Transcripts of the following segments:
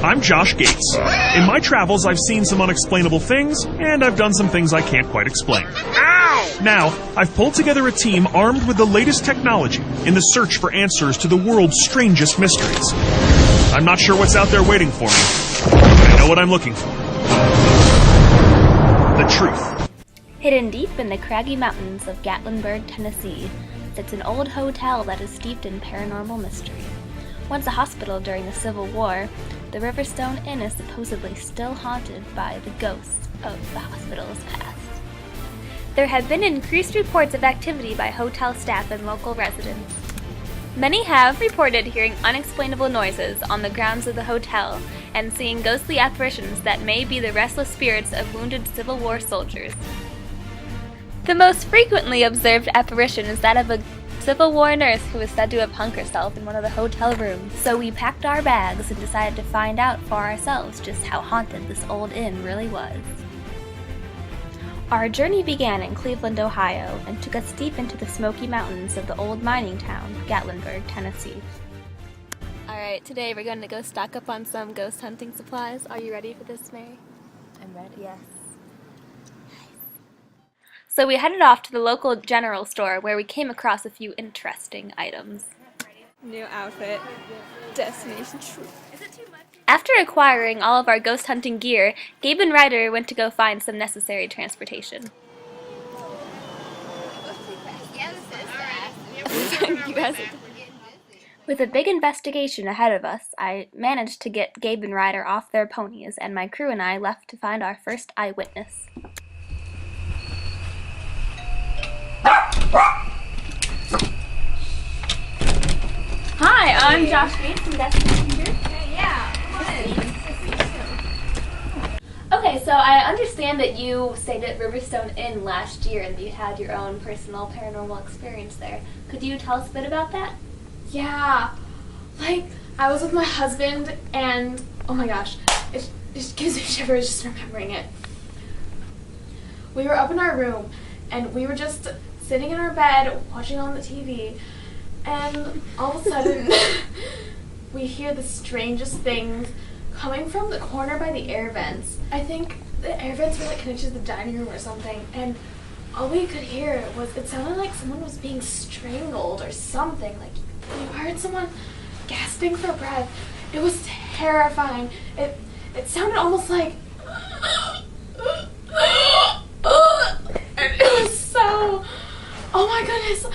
I'm Josh Gates. In my travels, I've seen some unexplainable things, and I've done some things I can't quite explain. Ow! Now, I've pulled together a team armed with the latest technology in the search for answers to the world's strangest mysteries. I'm not sure what's out there waiting for me, but I know what I'm looking for. The truth. Hidden deep in the craggy mountains of Gatlinburg, Tennessee, sits an old hotel that is steeped in paranormal mystery. Once a hospital during the Civil War, the Riverstone Inn is supposedly still haunted by the ghosts of the hospital's past. There have been increased reports of activity by hotel staff and local residents. Many have reported hearing unexplainable noises on the grounds of the hotel and seeing ghostly apparitions that may be the restless spirits of wounded Civil War soldiers. The most frequently observed apparition is that of a Civil War nurse who is said to have hung herself in one of the hotel rooms. So we packed our bags and decided to find out for ourselves just how haunted this old inn really was. Our journey began in Cleveland, Ohio, and took us deep into the Smoky Mountains of the old mining town, Gatlinburg, Tennessee. Alright, today we're going to go stock up on some ghost hunting supplies. Are you ready for this, Mary? I'm ready. Yes. So we headed off to the local general store where we came across a few interesting items. New outfit. Destination truth. After acquiring all of our ghost hunting gear, Gabe and Ryder went to go find some necessary transportation. With a big investigation ahead of us, I managed to get Gabe and Ryder off their ponies, and my crew and I left to find our first eyewitness. Hi, I'm Josh Gates from Destination Truth. Okay, so I understand that you stayed at Riverstone Inn last year and you had your own personal paranormal experience there. Could you tell us a bit about that? Yeah, I was with my husband and, oh my gosh, it gives me shivers just remembering it. We were up in our room and we were just sitting in our bed watching on the TV, and all of a sudden we hear the strangest things coming from the corner by the air vents. I think the air vents were connected to the dining room or something, and all we could hear was, it sounded like someone was being strangled or something. We heard someone gasping for breath. It was terrifying. It sounded almost like and it was so, oh my goodness.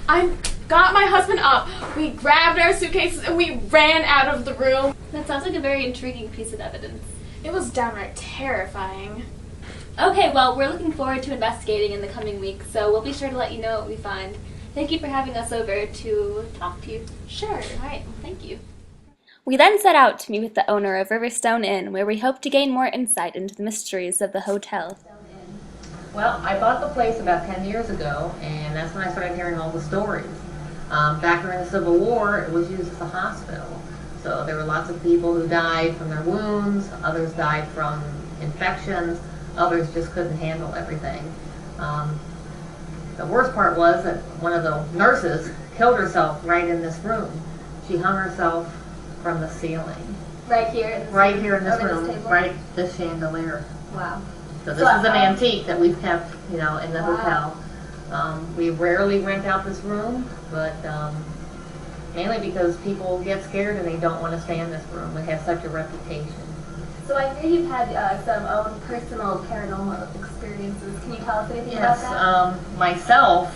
I got my husband up. We grabbed our suitcases and we ran out of the room. That sounds like a very intriguing piece of evidence. It was downright terrifying. Okay, well, we're looking forward to investigating in the coming weeks, so we'll be sure to let you know what we find. Thank you for having us over to talk to you. Sure. All right, well, thank you. We then set out to meet with the owner of Riverstone Inn, where we hope to gain more insight into the mysteries of the hotel. Well, I bought the place about 10 years ago, and that's when I started hearing all the stories. Back during the Civil War, it was used as a hospital. So there were lots of people who died from their wounds, others died from infections, others just couldn't handle everything. The worst part was that one of the nurses killed herself right in this room. She hung herself from the ceiling. Right here? Right here in this room, this table? right this chandelier. Wow. So this is an antique that we've kept, in the hotel. We rarely rent out this room, but mainly because people get scared and they don't want to stay in this room. We have such a reputation. So I hear you've had some own personal paranormal experiences. Can you tell us anything about that? Yes, myself,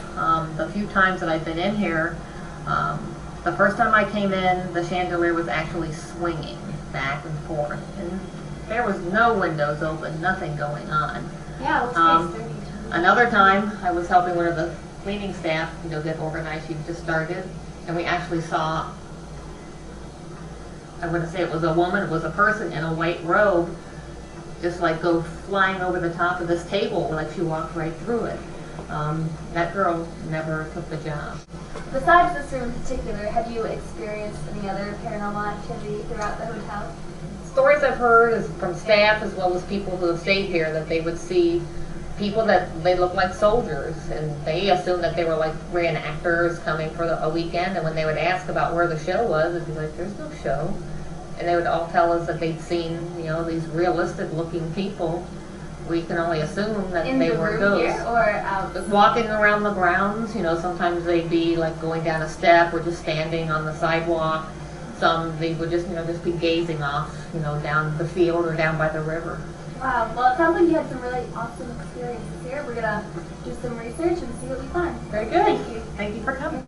the few times that I've been in here, the first time I came in, the chandelier was actually swinging back and forth. And there was no windows open, nothing going on. Yeah, it looks pretty sturdy. Another time, I was helping one of the cleaning staff, get organized. She just started, and we actually saw, I wouldn't say it was a woman, it was a person in a white robe, just go flying over the top of this table, like she walked right through it. That girl never took the job. Besides this room in particular, have you experienced any other paranormal activity throughout the hotel? Stories I've heard is from staff as well as people who have stayed here, that they would see people that they look like soldiers, and they assumed that they were reenactors coming for a weekend, and when they would ask about where the show was, it'd be like, there's no show. and they would all tell us that they'd seen, these realistic looking people. We can only assume that In they the were room ghosts. here or out? Walking around the grounds, sometimes they'd be like going down a step or just standing on the sidewalk. Some they would just be gazing off, down the field or down by the river. Wow, well, it sounds like you had some really awesome experiences here. We're gonna do some research and see what we find. Very good. Thank you. Thank you for coming.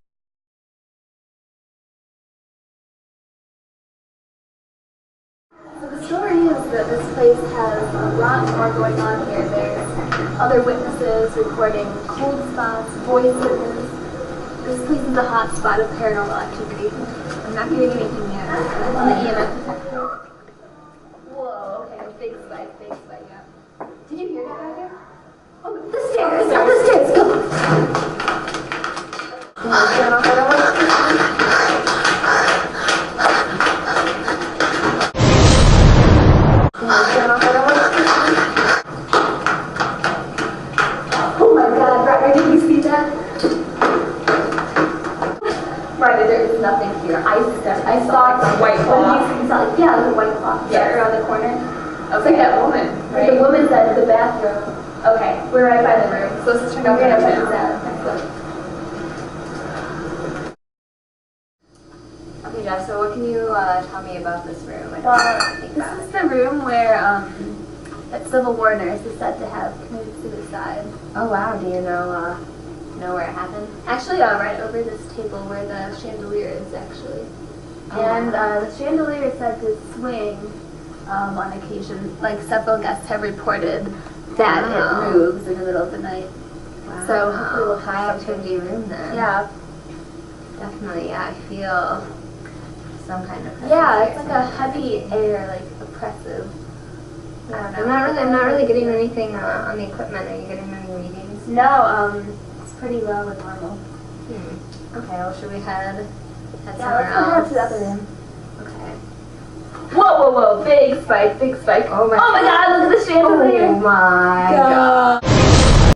So the story is that this place has a lot more going on here. There's other witnesses reporting cold spots, voices. This place is a hot spot of paranormal activity. I'm not getting anything yet. On the EMF detector. Whoa, okay, big spike, yeah. Did you hear that back there? Oh, the stairs, up the stairs, go! Turn off that one. Oh my God, Ryder, did you see that? Ryder, there is nothing here. I saw a white cloth. You saw, yeah, the white cloth there around the corner. It's like that woman, right? The woman's at the bathroom. Okay, we're right by the room. So let's turn off the Yeah. Okay, Jess, so what can you tell me about this room? This is the room where that Civil War nurse is said to have committed suicide. Oh wow, do you know where it happened? Actually, right over this table where the chandelier is, actually. And the chandelier is said to swing on occasion. Like, several guests have reported that it moves in the middle of the night. Wow. So hopefully we'll high have something. activity room then. Yeah. Definitely, yeah, I feel some kind of presence Yeah, here. it's like a heavy air, like oppressive. I don't know. I'm not really getting anything on the equipment. Are you getting any readings? No, it's pretty low and normal. Okay, well, should we head Yeah, somewhere let's go else? to the other room. Okay. Whoa, big spike. Oh my Oh my God, look at the chandelier. Oh my God.